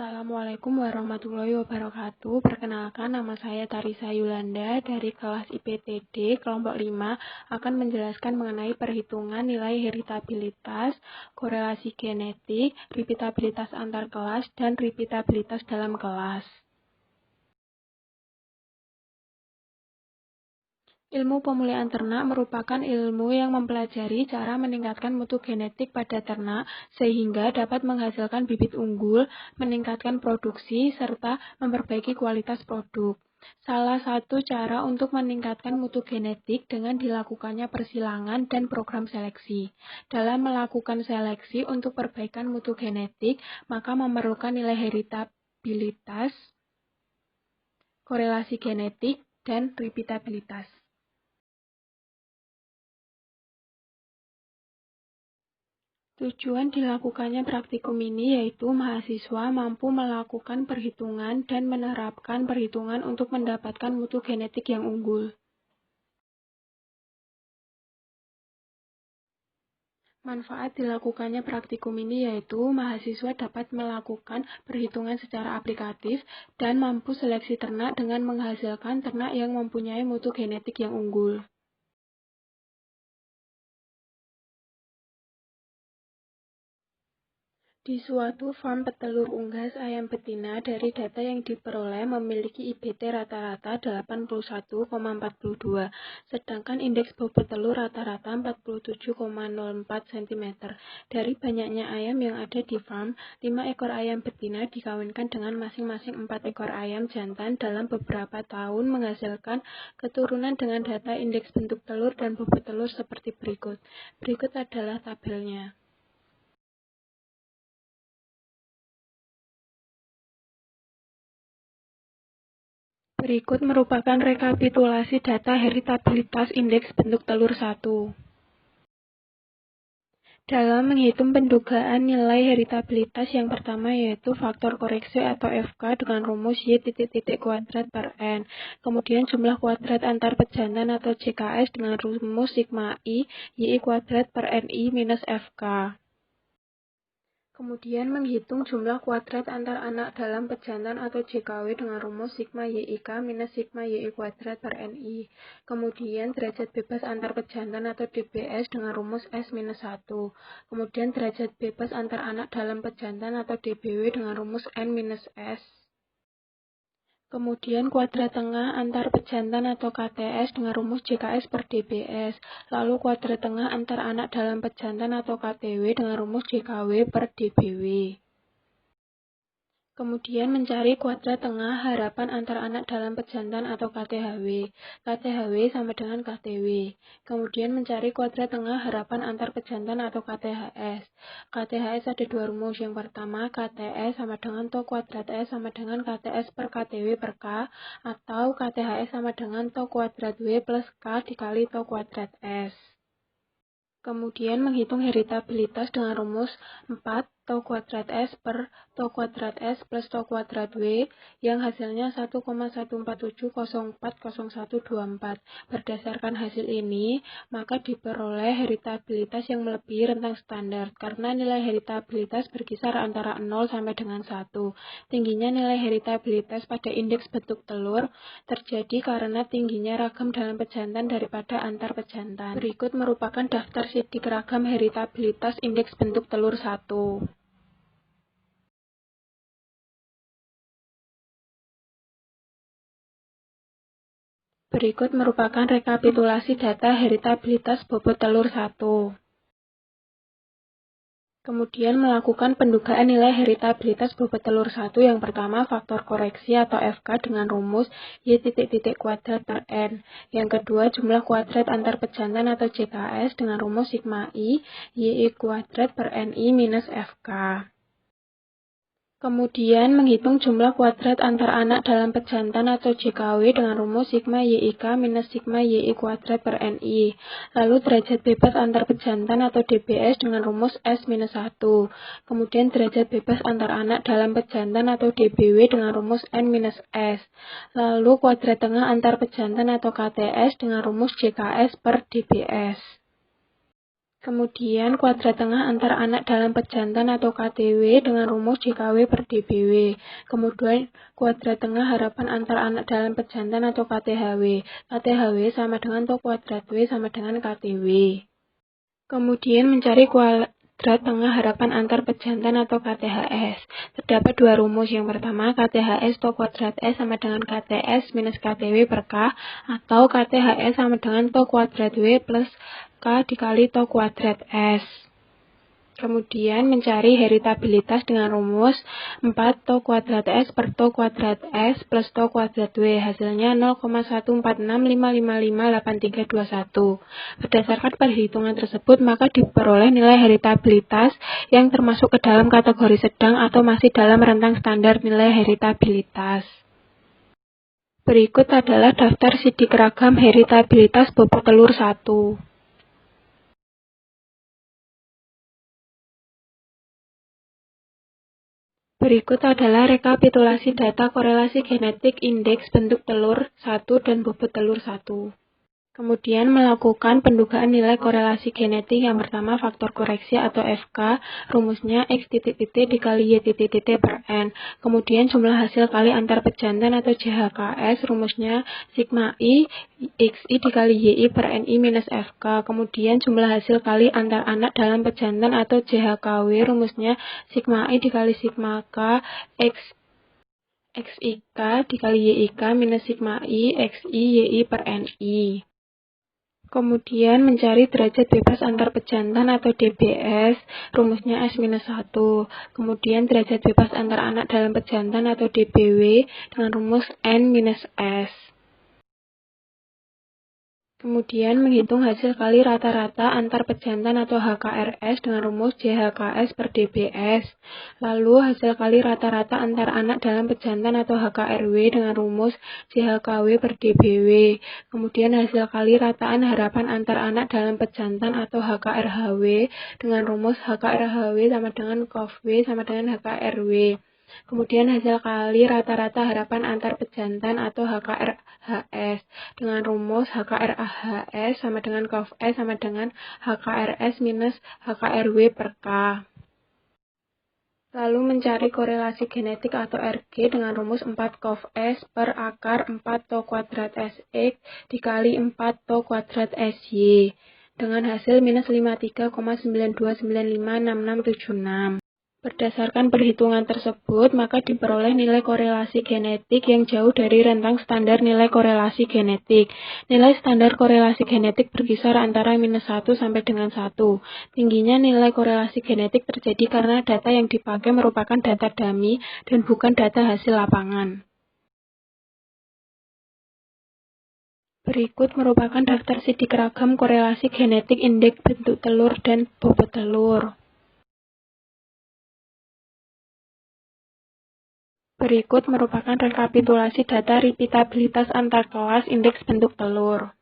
Assalamualaikum warahmatullahi wabarakatuh. Perkenalkan, nama saya Tarisa Yulanda dari kelas IPTD kelompok 5 akan menjelaskan mengenai perhitungan nilai heritabilitas, korelasi genetik, repeatabilitas antar kelas, dan repeatabilitas dalam kelas. Ilmu pemulihan ternak merupakan ilmu yang mempelajari cara meningkatkan mutu genetik pada ternak sehingga dapat menghasilkan bibit unggul, meningkatkan produksi, serta memperbaiki kualitas produk. Salah satu cara untuk meningkatkan mutu genetik dengan dilakukannya persilangan dan program seleksi. Dalam melakukan seleksi untuk perbaikan mutu genetik, maka memerlukan nilai heritabilitas, korelasi genetik, dan repeatabilitas. Tujuan dilakukannya praktikum ini yaitu mahasiswa mampu melakukan perhitungan dan menerapkan perhitungan untuk mendapatkan mutu genetik yang unggul. Manfaat dilakukannya praktikum ini yaitu mahasiswa dapat melakukan perhitungan secara aplikatif dan mampu seleksi ternak dengan menghasilkan ternak yang mempunyai mutu genetik yang unggul. Di suatu farm petelur unggas ayam betina, dari data yang diperoleh memiliki IBT rata-rata 81,42, sedangkan indeks bobot telur rata-rata 47,04 cm. Dari banyaknya ayam yang ada di farm, 5 ekor ayam betina dikawinkan dengan masing-masing 4 ekor ayam jantan dalam beberapa tahun menghasilkan keturunan dengan data indeks bentuk telur dan bobot telur seperti berikut. Berikut adalah tabelnya. Berikut merupakan rekapitulasi data heritabilitas indeks bentuk telur 1. Dalam menghitung pendugaan nilai heritabilitas yang pertama yaitu faktor koreksi atau FK dengan rumus Y kuadrat per N. Kemudian jumlah kuadrat antar pejantan atau JKS dengan rumus sigma I Y kuadrat per NI minus FK. Kemudian menghitung jumlah kuadrat antar anak dalam pejantan atau JKW dengan rumus sigma YIK minus sigma YI kuadrat per NI. Kemudian derajat bebas antar pejantan atau DBS dengan rumus S minus 1. Kemudian derajat bebas antar anak dalam pejantan atau DBW dengan rumus N minus S. Kemudian kuadrat tengah antar pejantan atau KTS dengan rumus JKS per DBS. Lalu kuadrat tengah antar anak dalam pejantan atau KTW dengan rumus JKW per DBW. Kemudian mencari kuadrat tengah harapan antar anak dalam pejantan atau KTHW. KTHW sama dengan KTW. Kemudian mencari kuadrat tengah harapan antar pejantan atau KTHS. KTHS ada dua rumus. Yang pertama, KTS sama dengan to kuadrat S sama dengan KTS per KTW per K, atau KTHS sama dengan to kuadrat W plus K dikali to kuadrat S. Kemudian menghitung heritabilitas dengan rumus 4 to kuadrat S per to kuadrat S plus to kuadrat W yang hasilnya 1,147040124. Berdasarkan hasil ini, maka diperoleh heritabilitas yang melebihi rentang standar karena nilai heritabilitas berkisar antara 0 sampai dengan 1. Tingginya nilai heritabilitas pada indeks bentuk telur terjadi karena tingginya ragam dalam pejantan daripada antar pejantan. Berikut merupakan daftar sidik ragam heritabilitas indeks bentuk telur 1. Berikut merupakan rekapitulasi data heritabilitas bobot telur 1. Kemudian melakukan pendugaan nilai heritabilitas bobot telur 1 yang pertama faktor koreksi atau FK dengan rumus Y kuadrat per N. Yang kedua jumlah kuadrat antar pejantan atau JKS dengan rumus sigma I Y kuadrat per NI minus FK. Kemudian menghitung jumlah kuadrat antar anak dalam pejantan atau JKW dengan rumus sigma YIK minus sigma YI kuadrat per NI. Lalu derajat bebas antar pejantan atau DBS dengan rumus S minus 1. Kemudian derajat bebas antar anak dalam pejantan atau DBW dengan rumus N minus S. Lalu kuadrat tengah antar pejantan atau KTS dengan rumus JKS per DBS. Kemudian kuadrat tengah antar anak dalam pejantan atau KTW dengan rumus JKW per DBW. Kemudian kuadrat tengah harapan antar anak dalam pejantan atau KTHW. KTHW sama dengan to kuadrat W sama dengan KTW. Kemudian mencari kuadrat tengah harapan antar pejantan atau KTHS. Terdapat dua rumus. Yang pertama, KTHS to kuadrat S sama dengan KTS minus KTW per K, atau KTHS sama dengan to kuadrat W plus K dikali to kuadrat S. Kemudian mencari heritabilitas dengan rumus 4 to kuadrat S per to kuadrat S plus to kuadrat W. Hasilnya 0,1465558,321. Berdasarkan perhitungan tersebut, maka diperoleh nilai heritabilitas yang termasuk ke dalam kategori sedang atau masih dalam rentang standar nilai heritabilitas. Berikut adalah daftar sidik ragam heritabilitas bobot telur 1. Berikut adalah rekapitulasi data korelasi genetik indeks bentuk telur 1 dan bobot telur 1. Kemudian melakukan pendugaan nilai korelasi genetik. Yang pertama, faktor koreksi atau FK, rumusnya X dikali Y per N. Kemudian jumlah hasil kali antar pejantan atau JHKS, rumusnya sigma I XI dikali YI per NI minus FK. Kemudian jumlah hasil kali antar anak dalam pejantan atau JHKW, rumusnya sigma I dikali sigma K XIK dikali YIK minus sigma I XI YI per NI. Kemudian mencari derajat bebas antar pejantan atau DBS, rumusnya S-1. Kemudian derajat bebas antar anak dalam pejantan atau DBW dengan rumus N-S. Kemudian menghitung hasil kali rata-rata antar pejantan atau HKRS dengan rumus JHKS per DBS. Lalu hasil kali rata-rata antar anak dalam pejantan atau HKRW dengan rumus JHKW per DBW. Kemudian hasil kali rataan harapan antar anak dalam pejantan atau HKRHW dengan rumus HKRHW sama dengan COV sama dengan HKRW. Kemudian hasil kali rata-rata harapan antar pejantan atau HKRHS dengan rumus HKRHS sama dengan COV-S sama dengan HKRS minus HKRW per K. Lalu mencari korelasi genetik atau RG dengan rumus 4 COV-S per akar 4 to kuadrat SX dikali 4 to kuadrat SY dengan hasil minus 53,92956676. Berdasarkan perhitungan tersebut, maka diperoleh nilai korelasi genetik yang jauh dari rentang standar nilai korelasi genetik. Nilai standar korelasi genetik berkisar antara minus 1 sampai dengan 1. Tingginya nilai korelasi genetik terjadi karena data yang dipakai merupakan data dummy dan bukan data hasil lapangan. Berikut merupakan daftar sidik ragam korelasi genetik indeks bentuk telur dan bobot telur. Berikut merupakan rekapitulasi data repeatabilitas antar kelas indeks bentuk telur.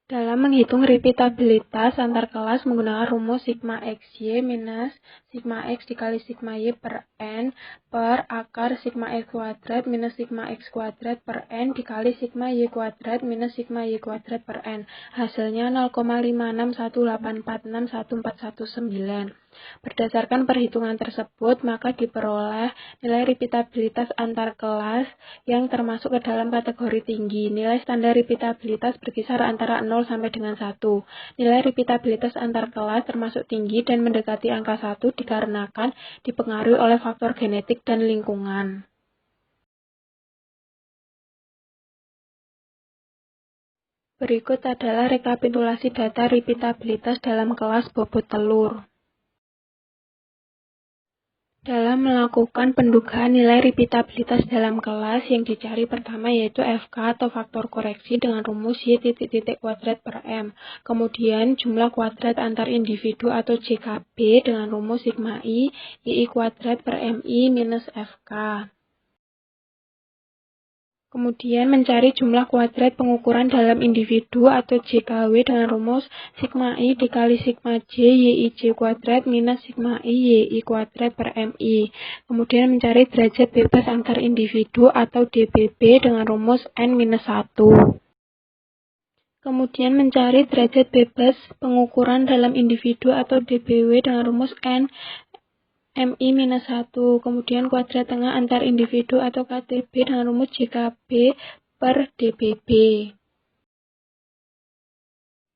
Dalam menghitung repeatabilitas antar kelas menggunakan rumus sigma XY minus sigma X dikali sigma Y per N per akar sigma X kuadrat minus sigma X kuadrat per N dikali sigma Y kuadrat minus sigma Y kuadrat per N. Hasilnya 0,561846149. Berdasarkan perhitungan tersebut, maka diperoleh nilai repeatabilitas antar kelas yang termasuk ke dalam kategori tinggi. Nilai standar repeatabilitas berkisar antara 0 sampai dengan 1. Nilai repeatabilitas antar kelas termasuk tinggi dan mendekati angka 1 dikarenakan dipengaruhi oleh faktor genetik dan lingkungan. Berikut adalah rekapitulasi data repeatabilitas dalam kelas bobot telur. Dalam melakukan pendugaan nilai repeatabilitas dalam kelas, yang dicari pertama yaitu FK atau faktor koreksi dengan rumus Y kuadrat per M. Kemudian jumlah kuadrat antar individu atau JKB dengan rumus sigma I YI kuadrat per MI minus FK. Kemudian mencari jumlah kuadrat pengukuran dalam individu atau JKW dengan rumus sigma I dikali sigma J YIJ kuadrat minus sigma I YI kuadrat per MI. Kemudian mencari derajat bebas antar individu atau DBB dengan rumus N-1. Kemudian mencari derajat bebas pengukuran dalam individu atau DBW dengan rumus N MI-1. Kemudian kuadrat tengah antar individu atau KTB dengan rumus JKB per DBB.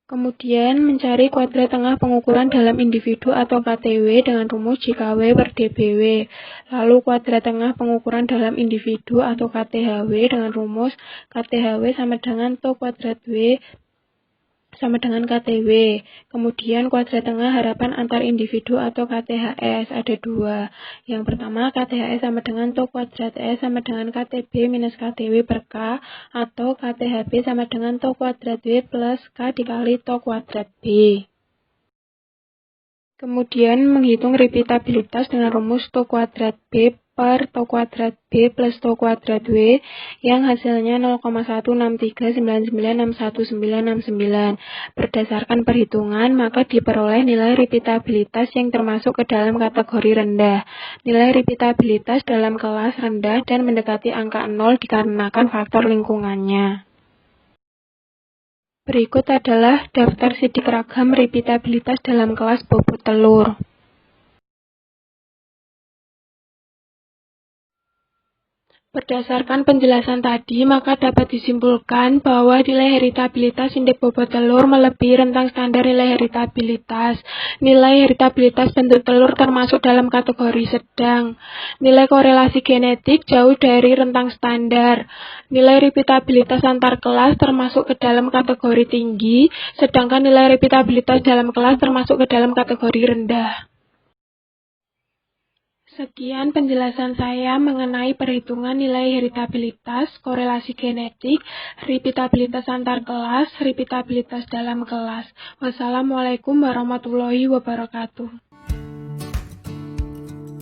Kemudian mencari kuadrat tengah pengukuran dalam individu atau KTW dengan rumus JKW per DBW. Lalu kuadrat tengah pengukuran dalam individu atau KTHW dengan rumus KTHW sama dengan to kuadrat W sama dengan KTW. Kemudian kuadrat tengah harapan antar individu atau KTHS ada dua. Yang pertama KTHS sama dengan to kuadrat S sama dengan KTB minus KTW per K, atau KTHB sama dengan to kuadrat W plus K dikali to kuadrat B. Kemudian menghitung repeatabilitas dengan rumus to kuadrat B per to kuadrat B plus to kuadrat W yang hasilnya 0,163996199. Berdasarkan perhitungan, maka diperoleh nilai repeatabilitas yang termasuk ke dalam kategori rendah. Nilai repeatabilitas dalam kelas rendah dan mendekati angka 0 dikarenakan faktor lingkungannya. Berikut adalah daftar sidik ragam repeatabilitas dalam kelas bobot telur. Berdasarkan penjelasan tadi, maka dapat disimpulkan bahwa nilai heritabilitas indeks bobot telur melebihi rentang standar nilai heritabilitas. Nilai heritabilitas bentuk telur termasuk dalam kategori sedang. Nilai korelasi genetik jauh dari rentang standar. Nilai repeatabilitas antar kelas termasuk ke dalam kategori tinggi, sedangkan nilai repeatabilitas dalam kelas termasuk ke dalam kategori rendah. Sekian penjelasan saya mengenai perhitungan nilai heritabilitas, korelasi genetik, repeatabilitas antar kelas, repeatabilitas dalam kelas. Wassalamualaikum warahmatullahi wabarakatuh.